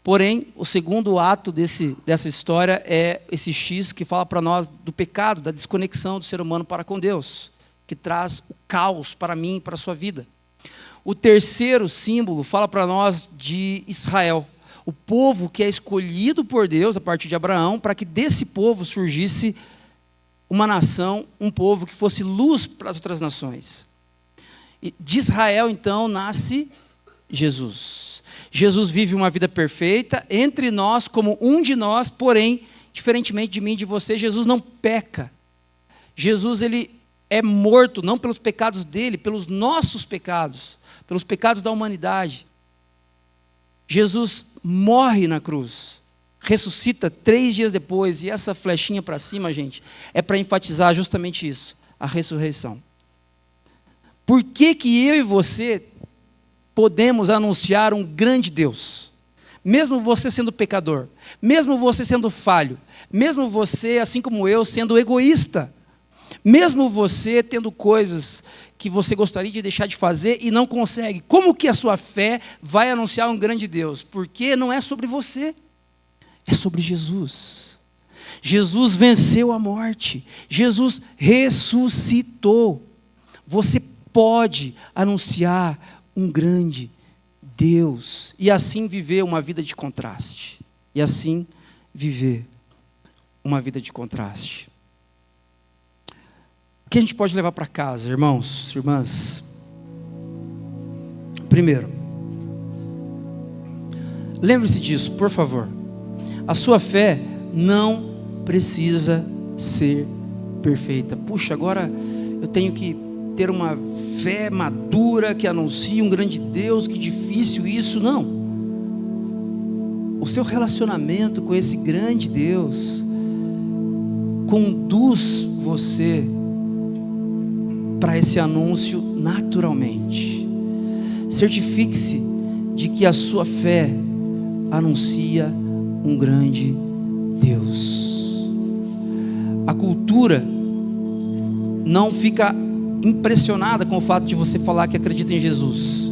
Porém, o segundo ato dessa história é esse X que fala para nós do pecado, da desconexão do ser humano para com Deus, que traz o caos para mim e para a sua vida. O terceiro símbolo fala para nós de Israel, o povo que é escolhido por Deus a partir de Abraão, para que desse povo surgisse uma nação, um povo que fosse luz para as outras nações. E de Israel, então, nasce Jesus. Jesus vive uma vida perfeita entre nós, como um de nós, porém, diferentemente de mim e de você, Jesus não peca. Jesus, ele é morto, não pelos pecados dele, pelos nossos pecados, pelos pecados da humanidade. Jesus morre na cruz, ressuscita 3 dias depois, e essa flechinha para cima, gente, é para enfatizar justamente isso, a ressurreição. Por que eu e você podemos anunciar um grande Deus? Mesmo você sendo pecador, mesmo você sendo falho, mesmo você, assim como eu, sendo egoísta, mesmo você tendo coisas que você gostaria de deixar de fazer e não consegue, como que a sua fé vai anunciar um grande Deus? Porque não é sobre você. É sobre Jesus. Jesus venceu a morte. Jesus ressuscitou. Você pode anunciar um grande Deus e assim viver uma vida de contraste. E assim viver uma vida de contraste. O que a gente pode levar para casa, irmãos, irmãs? Primeiro, lembre-se disso, por favor. A sua fé não precisa ser perfeita. Puxa, agora eu tenho que ter uma fé madura que anuncia um grande Deus, que difícil isso. Não. O seu relacionamento com esse grande Deus conduz você para esse anúncio naturalmente. Certifique-se de que a sua fé anuncia um grande Deus. A cultura não fica impressionada com o fato de você falar que acredita em Jesus,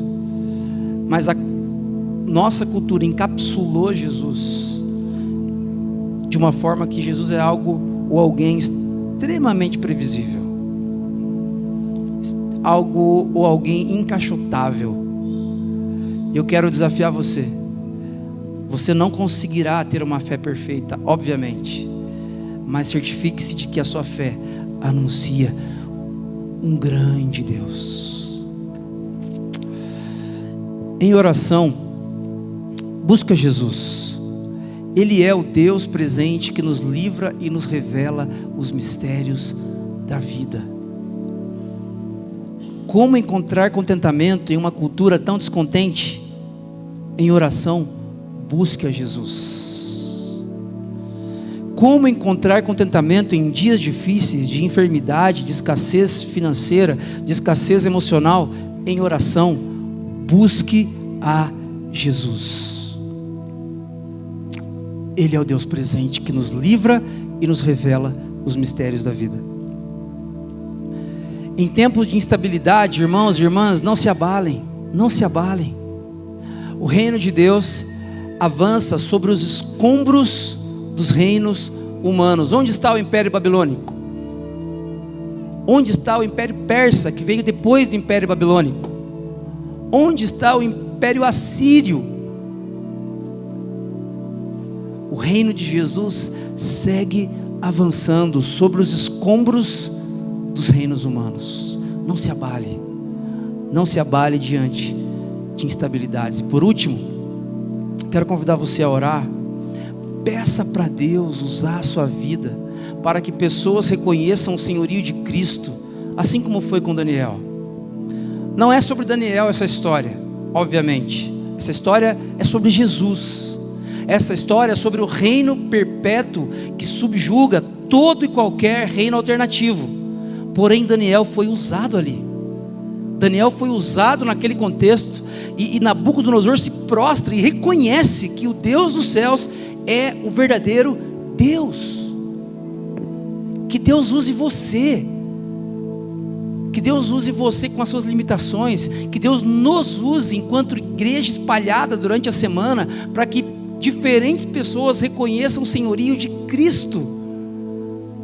mas a nossa cultura encapsulou Jesus de uma forma que Jesus é algo ou alguém extremamente previsível, algo ou alguém encaixotável. Eu quero desafiar você. Você não conseguirá ter uma fé perfeita, obviamente, mas certifique-se de que a sua fé anuncia um grande Deus. Em oração, busca Jesus. Ele é o Deus presente que nos livra e nos revela os mistérios da vida. Como encontrar contentamento em uma cultura tão descontente? Em oração, busque a Jesus. Como encontrar contentamento em dias difíceis, de enfermidade, de escassez financeira, de escassez emocional? Em oração, busque a Jesus. Ele é o Deus presente que nos livra e nos revela os mistérios da vida. Em tempos de instabilidade, irmãos e irmãs, não se abalem, não se abalem. O reino de Deus avança sobre os escombros dos reinos humanos. Onde está o Império Babilônico? Onde está o Império Persa, que veio depois do Império Babilônico? Onde está o Império Assírio? O reino de Jesus segue avançando sobre os escombros dos reinos humanos. Não se abale, não se abale diante de instabilidades. E por último, quero convidar você a orar. Peça para Deus usar a sua vida para que pessoas reconheçam o senhorio de Cristo, assim como foi com Daniel. Não é sobre Daniel essa história, obviamente. Essa história é sobre Jesus. Essa história é sobre o reino perpétuo que subjuga todo e qualquer reino alternativo. Porém, Daniel foi usado ali. Daniel foi usado naquele contexto, e Nabucodonosor se prostra e reconhece que o Deus dos céus é o verdadeiro Deus. Que Deus use você. Que Deus use você com as suas limitações. Que Deus nos use enquanto igreja espalhada durante a semana, para que diferentes pessoas reconheçam o senhorio de Cristo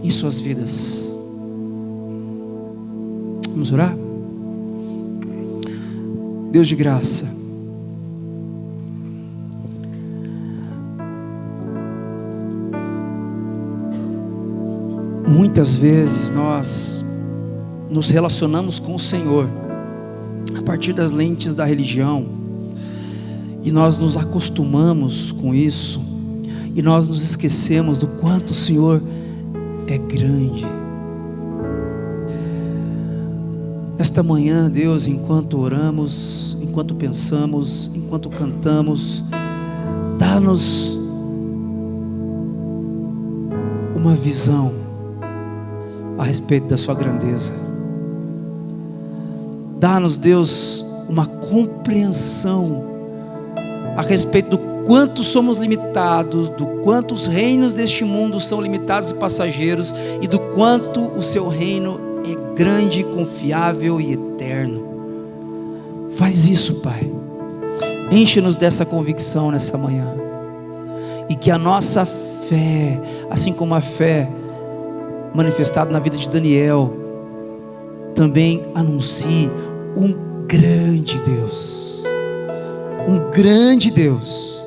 em suas vidas. Vamos orar? Deus de graça, muitas vezes nós nos relacionamos com o Senhor a partir das lentes da religião, e nós nos acostumamos com isso, e nós nos esquecemos do quanto o Senhor é grande. Esta manhã, Deus, enquanto oramos, enquanto pensamos, enquanto cantamos, dá-nos uma visão a respeito da sua grandeza. Dá-nos, Deus, uma compreensão a respeito do quanto somos limitados, do quanto os reinos deste mundo são limitados e passageiros, e do quanto o seu reino é grande, confiável e eterno. Faz isso, Pai. Enche-nos dessa convicção nessa manhã. E que a nossa fé, assim como a fé manifestada na vida de Daniel, também anuncie um grande Deus. Um grande Deus.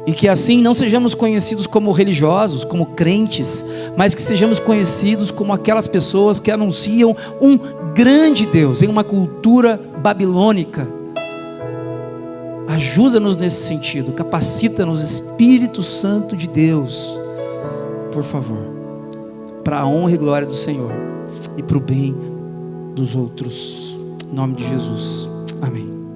E que assim não sejamos conhecidos como religiosos, como crentes, mas que sejamos conhecidos como aquelas pessoas que anunciam um grande Deus, em uma cultura babilônica. Ajuda-nos nesse sentido, capacita-nos, Espírito Santo de Deus, por favor, para a honra e glória do Senhor e para o bem dos outros. Em nome de Jesus, amém.